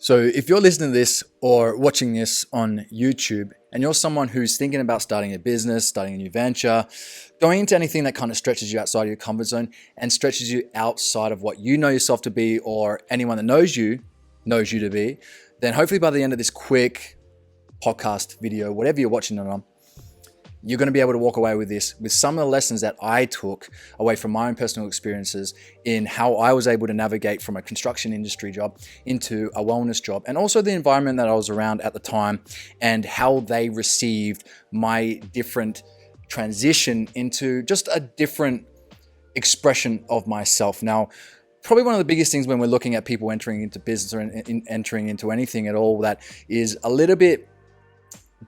So if you're listening to this or watching this on YouTube and you're someone who's thinking about starting a business, starting a new venture, going into anything that kind of stretches you outside of your comfort zone and stretches you outside of what you know yourself to be or anyone that knows you to be, then hopefully by the end of this quick podcast video, whatever you're watching it on, you're going to be able to walk away with this, with some of the lessons that I took away from my own personal experiences in how I was able to navigate from a construction industry job into a wellness job, and also the environment that I was around at the time and how they received my different transition into just a different expression of myself. Now, probably one of the biggest things when we're looking at people entering into business or entering into anything at all that is a little bit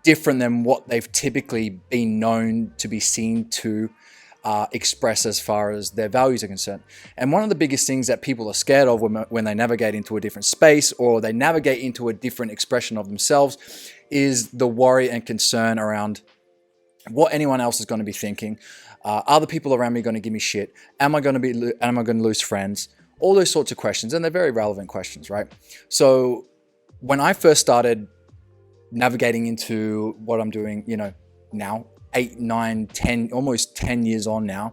different than what they've typically been known to be seen to express as far as their values are concerned. And one of the biggest things that people are scared of when they navigate into a different space or they navigate into a different expression of themselves is the worry and concern around what anyone else is going to be thinking. Are the people around me going to give me shit? Am I going to lose friends? All those sorts of questions, and they're very relevant questions, right? So when I first started navigating into what I'm doing, now 8, 9, 10, almost 10 years on now,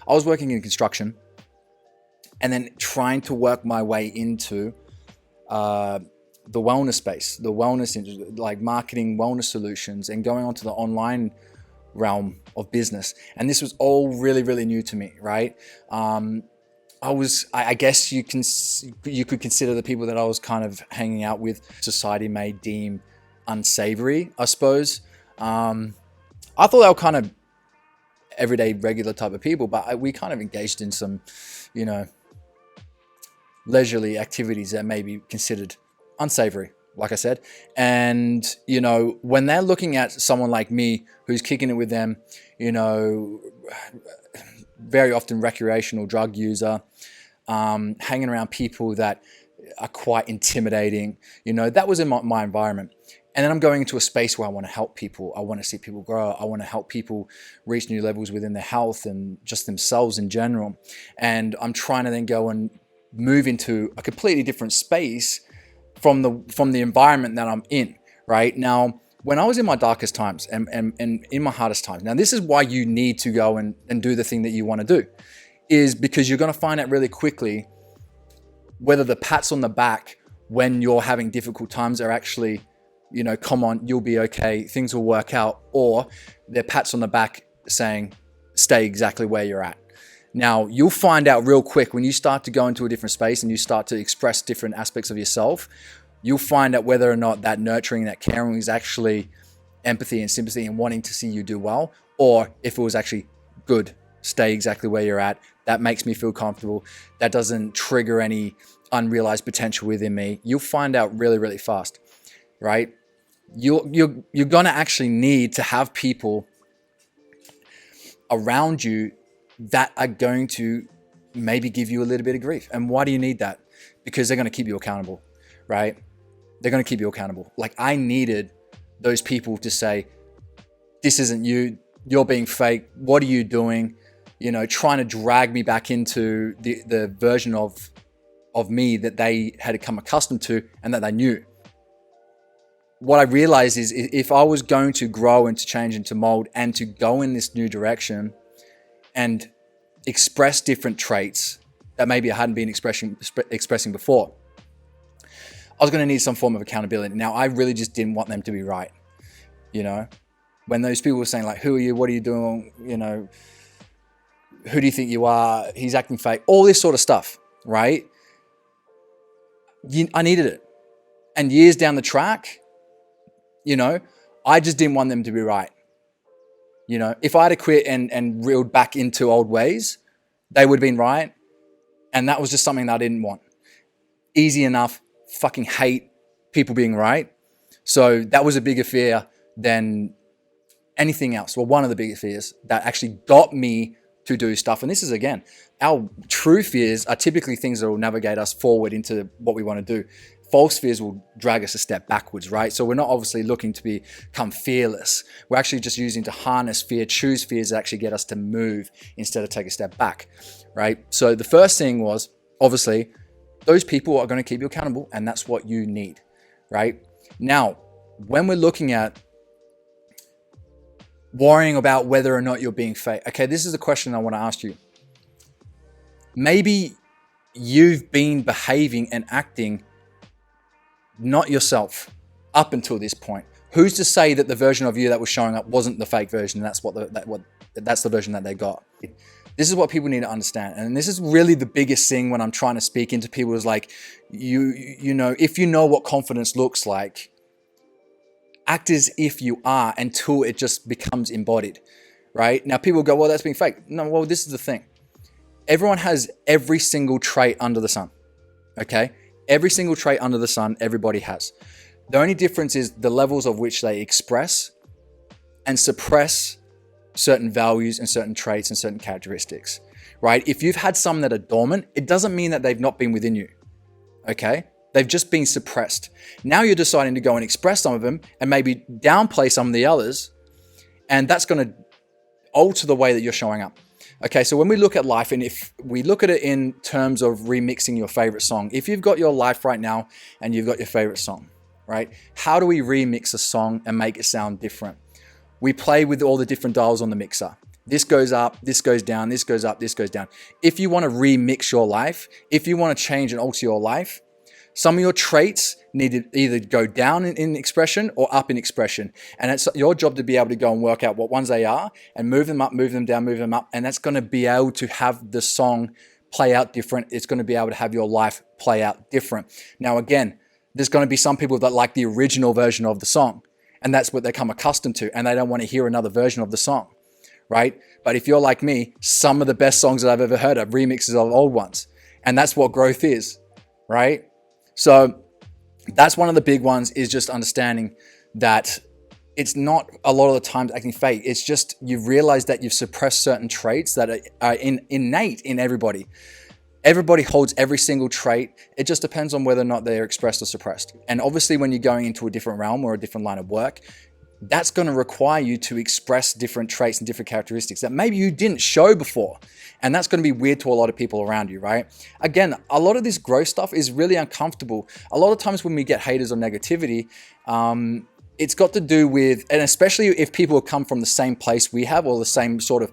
I was working in construction and then trying to work my way into the wellness space, the wellness industry, like marketing wellness solutions and going onto the online realm of business. And this was all really, really new to me, right? I guess you could consider the people that I was kind of hanging out with, society may deem unsavory, I suppose. I thought they were kind of everyday, regular type of people, but we kind of engaged in some, leisurely activities that may be considered unsavory, like I said. And, when they're looking at someone like me who's kicking it with them, very often recreational drug user, hanging around people that are quite intimidating, that was in my environment. And then I'm going into a space where I want to help people. I want to see people grow. I want to help people reach new levels within their health and just themselves in general. And I'm trying to then go and move into a completely different space from the environment that I'm in, right? Now, when I was in my darkest times and in my hardest times, now this is why you need to go and do the thing that you want to do, is because you're going to find out really quickly whether the pats on the back when you're having difficult times are actually, come on, you'll be okay, things will work out, or they're pats on the back saying, stay exactly where you're at. Now, you'll find out real quick when you start to go into a different space and you start to express different aspects of yourself, you'll find out whether or not that nurturing, that caring is actually empathy and sympathy and wanting to see you do well, or if it was actually good, stay exactly where you're at. That makes me feel comfortable. That doesn't trigger any unrealized potential within me. You'll find out really, really fast, right? You're going to actually need to have people around you that are going to maybe give you a little bit of grief. And why do you need that? Because they're going to keep you accountable, right? They're going to keep you accountable. Like I needed those people to say, this isn't you, you're being fake. What are you doing? Trying to drag me back into the version of me that they had become accustomed to and that they knew. What I realized is if I was going to grow and to change and to mold and to go in this new direction and express different traits that maybe I hadn't been expressing before, I was going to need some form of accountability. Now, I really just didn't want them to be right. When those people were saying like, who are you? What are you doing? Who do you think you are? He's acting fake. All this sort of stuff, right? I needed it. And years down the track, I just didn't want them to be right. If I had to quit and reeled back into old ways, they would have been right. And that was just something that I didn't want. Easy enough, fucking hate people being right. So that was a bigger fear than anything else. Well, one of the biggest fears that actually got me to do stuff. And this is, again, our true fears are typically things that will navigate us forward into what we want to do. False fears will drag us a step backwards, right? So we're not obviously looking to become fearless. We're actually just using to harness fear, choose fears that actually get us to move instead of take a step back, right? So the first thing was obviously those people are going to keep you accountable, and that's what you need, right? Now, when we're looking at worrying about whether or not you're being fake, okay, this is a question I want to ask you. Maybe you've been behaving and acting not yourself up until this point. Who's to say that the version of you that was showing up wasn't the fake version? That's the version that they got. This is what people need to understand, and this is really the biggest thing when I'm trying to speak into people is like, you know, if you know what confidence looks like, act as if you are until it just becomes embodied, right? Now people go, well, that's being fake. No, well, this is the thing. Everyone has every single trait under the sun, okay? Every single trait under the sun, everybody has. The only difference is the levels of which they express and suppress certain values and certain traits and certain characteristics, right? If you've had some that are dormant, it doesn't mean that they've not been within you, okay? They've just been suppressed. Now you're deciding to go and express some of them and maybe downplay some of the others, and that's going to alter the way that you're showing up. Okay, so when we look at life, and if we look at it in terms of remixing your favorite song, if you've got your life right now and you've got your favorite song, right? How do we remix a song and make it sound different? We play with all the different dials on the mixer. This goes up, this goes down, this goes up, this goes down. If you want to remix your life, if you want to change and alter your life, some of your traits need to either go down in expression or up in expression. And it's your job to be able to go and work out what ones they are and move them up, move them down, move them up. And that's going to be able to have the song play out different. It's going to be able to have your life play out different. Now, again, there's going to be some people that like the original version of the song, and that's what they come accustomed to, and they don't want to hear another version of the song, right? But if you're like me, some of the best songs that I've ever heard are remixes of old ones, and that's what growth is, right? So that's one of the big ones, is just understanding that it's not a lot of the times acting fake. It's just you've realized that you've suppressed certain traits that are innate in everybody. Everybody holds every single trait. It just depends on whether or not they're expressed or suppressed. And obviously when you're going into a different realm or a different line of work, that's going to require you to express different traits and different characteristics that maybe you didn't show before. And that's going to be weird to a lot of people around you, right? Again, a lot of this growth stuff is really uncomfortable. A lot of times when we get haters or negativity, it's got to do with, and especially if people come from the same place we have or the same sort of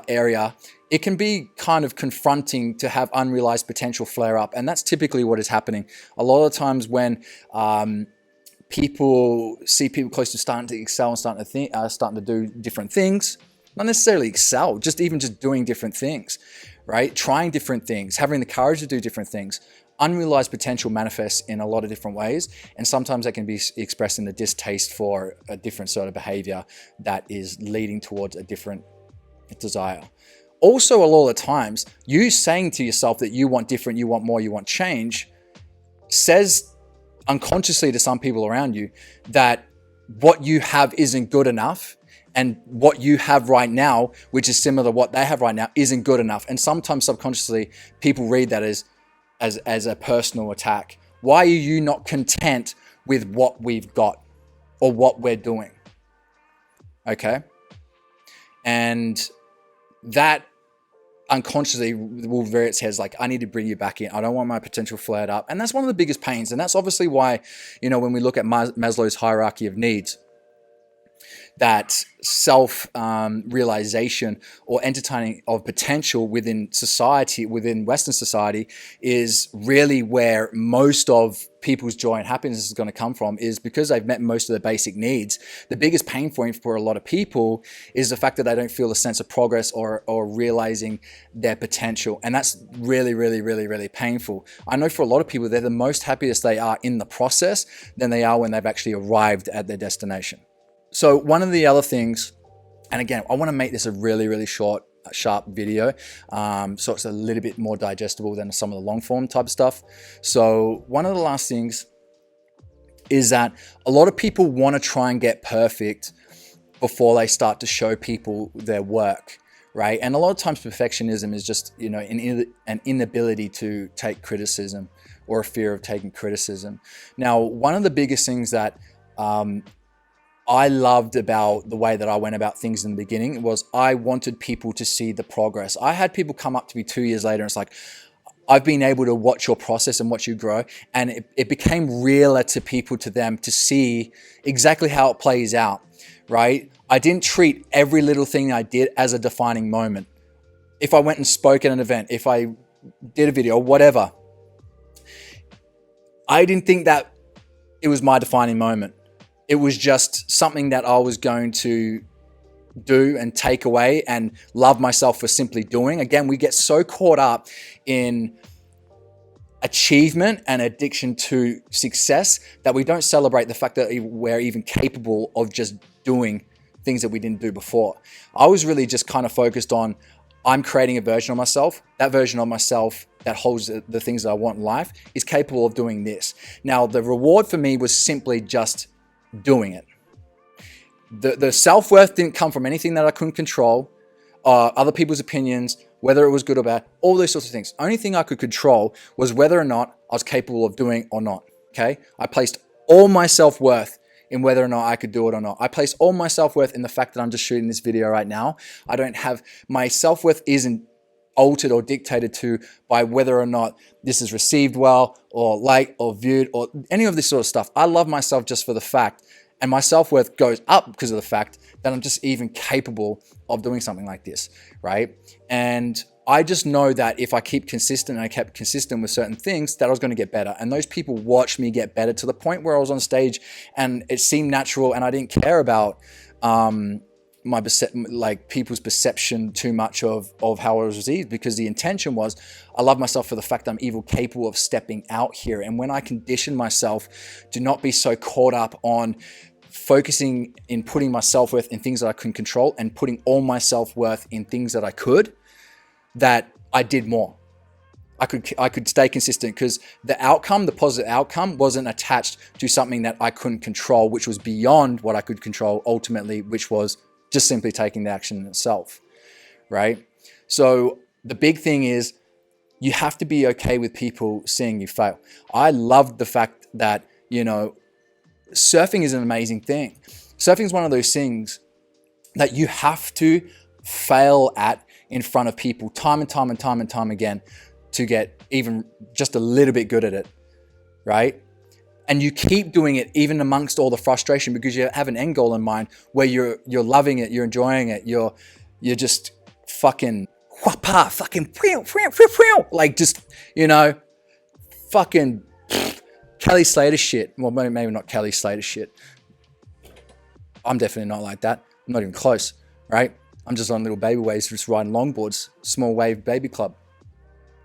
area, it can be kind of confronting to have unrealized potential flare up. And that's typically what is happening. A lot of times when people see people close to starting to excel and starting to do different things, not necessarily excel, just doing different things, right? Trying different things, having the courage to do different things. Unrealized potential manifests in a lot of different ways. And sometimes that can be expressed in a distaste for a different sort of behavior that is leading towards a different desire. Also, a lot of the times, you saying to yourself that you want different, you want more, you want change, says unconsciously to some people around you that what you have isn't good enough, and what you have right now, which is similar to what they have right now, isn't good enough. And sometimes subconsciously, people read that as a personal attack. Why are you not content with what we've got or what we're doing? Okay? And that unconsciously will rear its head like, I need to bring you back in. I don't want my potential flared up. And that's one of the biggest pains. And that's obviously why, when we look at Maslow's hierarchy of needs, that self-realization or entertaining of potential within society, within Western society, is really where most of people's joy and happiness is going to come from, is because they've met most of their basic needs. The biggest pain point for a lot of people is the fact that they don't feel a sense of progress or realizing their potential. And that's really, really, really, really painful. I know for a lot of people, they're the most happiest they are in the process than they are when they've actually arrived at their destination. So one of the other things, and again, I want to make this a really, really short, sharp video, so it's a little bit more digestible than some of the long form type stuff. So one of the last things is that a lot of people want to try and get perfect before they start to show people their work, right? And a lot of times perfectionism is just, an inability to take criticism or a fear of taking criticism. Now, one of the biggest things that I loved about the way that I went about things in the beginning was I wanted people to see the progress. I had people come up to me 2 years later and it's like, I've been able to watch your process and watch you grow. And it became realer to people, to them, to see exactly how it plays out, right? I didn't treat every little thing I did as a defining moment. If I went and spoke at an event, if I did a video or whatever, I didn't think that it was my defining moment. It was just something that I was going to do and take away and love myself for simply doing. Again, we get so caught up in achievement and addiction to success that we don't celebrate the fact that we're even capable of just doing things that we didn't do before. I was really just kind of focused on, I'm creating a version of myself. That version of myself that holds the things that I want in life is capable of doing this. Now, the reward for me was simply just doing it. The self-worth didn't come from anything that I couldn't control, other people's opinions, whether it was good or bad, all those sorts of things. Only thing I could control was whether or not I was capable of doing or not, okay? I placed all my self-worth in whether or not I could do it or not. I placed all my self-worth in the fact that I'm just shooting this video right now. I don't have, my self-worth isn't altered or dictated to by whether or not this is received well or liked or viewed or any of this sort of stuff. I love myself just for the fact, and my self-worth goes up because of the fact that I'm just even capable of doing something like this, right? And I just know that if I keep consistent and I kept consistent with certain things, that I was going to get better. And those people watched me get better to the point where I was on stage and it seemed natural, and I didn't care about people's perception too much of how I was received, because the intention was, I love myself for the fact that I'm even capable of stepping out here. And when I condition myself to not be so caught up on focusing in putting my self-worth in things that I couldn't control and putting all my self-worth in things that I could, that I did more. I could stay consistent because the outcome, the positive outcome, wasn't attached to something that I couldn't control, which was beyond what I could control ultimately, which was just simply taking the action in itself, right? So the big thing is you have to be okay with people seeing you fail. I loved the fact that, surfing is an amazing thing. Surfing is one of those things that you have to fail at in front of people time and time again to get even just a little bit good at it, right? And you keep doing it even amongst all the frustration because you have an end goal in mind where you're loving it, you're enjoying it, you're just fucking like just, fucking Kelly Slater shit. Well, maybe not Kelly Slater shit. I'm definitely not like that. I'm not even close, right? I'm just on little baby waves, just riding longboards. Small wave baby club.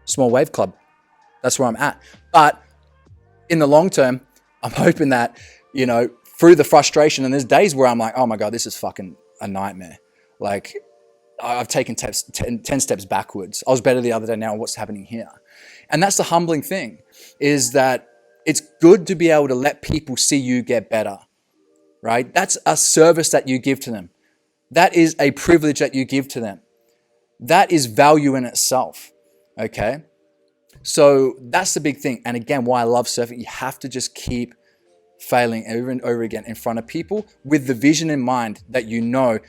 Small wave club. That's where I'm at. But in the long term, I'm hoping that, through the frustration, and there's days where I'm like, oh my God, this is fucking a nightmare. Like, I've taken 10 steps backwards. I was better the other day, now what's happening here? And that's the humbling thing, is that it's good to be able to let people see you get better, right? That's a service that you give to them. That is a privilege that you give to them. That is value in itself, okay? So that's the big thing. And again, why I love surfing, you have to just keep failing over and over again in front of people with the vision in mind that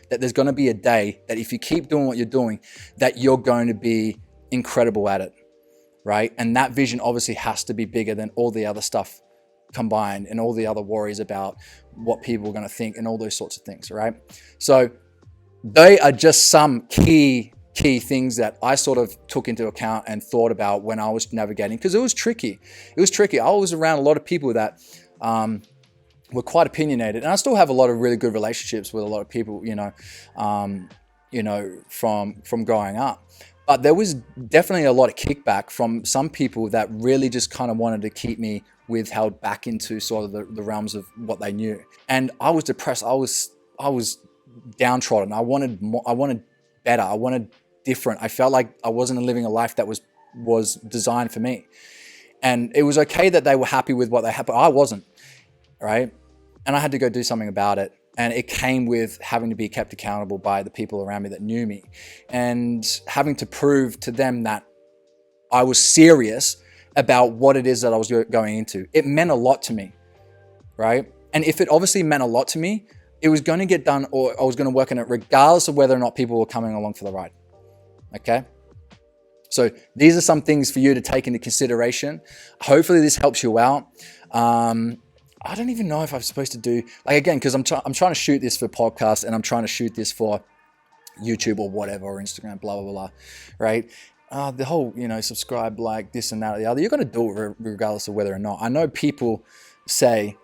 that there's going to be a day that if you keep doing what you're doing, that you're going to be incredible at it, right? And that vision obviously has to be bigger than all the other stuff combined and all the other worries about what people are going to think and all those sorts of things, right? So they are just some key things that I sort of took into account and thought about when I was navigating, because it was tricky. I was around a lot of people that were quite opinionated, and I still have a lot of really good relationships with a lot of people, from growing up. But there was definitely a lot of kickback from some people that really just kind of wanted to keep me held back into sort of the realms of what they knew. And I was depressed. I was downtrodden. I wanted more, I wanted better. I wanted different. I felt like I wasn't living a life that was designed for me. And it was okay that they were happy with what they had, but I wasn't, right? And I had to go do something about it. And it came with having to be kept accountable by the people around me that knew me and having to prove to them that I was serious about what it is that I was going into. It meant a lot to me, right? And if it obviously meant a lot to me, it was going to get done, or I was going to work on it regardless of whether or not people were coming along for the ride, okay? So these are some things for you to take into consideration. Hopefully this helps you out. I don't even know if I'm supposed to do, like, again, because I'm trying to shoot this for podcast, and I'm trying to shoot this for YouTube or whatever, or Instagram, blah, blah, blah, right? The whole, subscribe, like this and that or the other, you're going to do it regardless of whether or not. I know people say,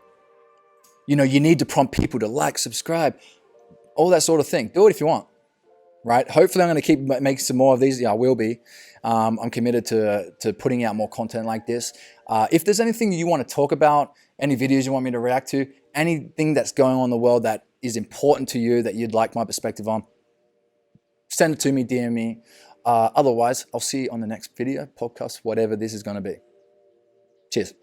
you need to prompt people to like, subscribe, all that sort of thing. Do it if you want, right? Hopefully I'm going to keep making some more of these. Yeah, I will be. I'm committed to putting out more content like this. If there's anything you want to talk about, any videos you want me to react to, anything that's going on in the world that is important to you that you'd like my perspective on, send it to me, DM me. Otherwise, I'll see you on the next video, podcast, whatever this is going to be. Cheers.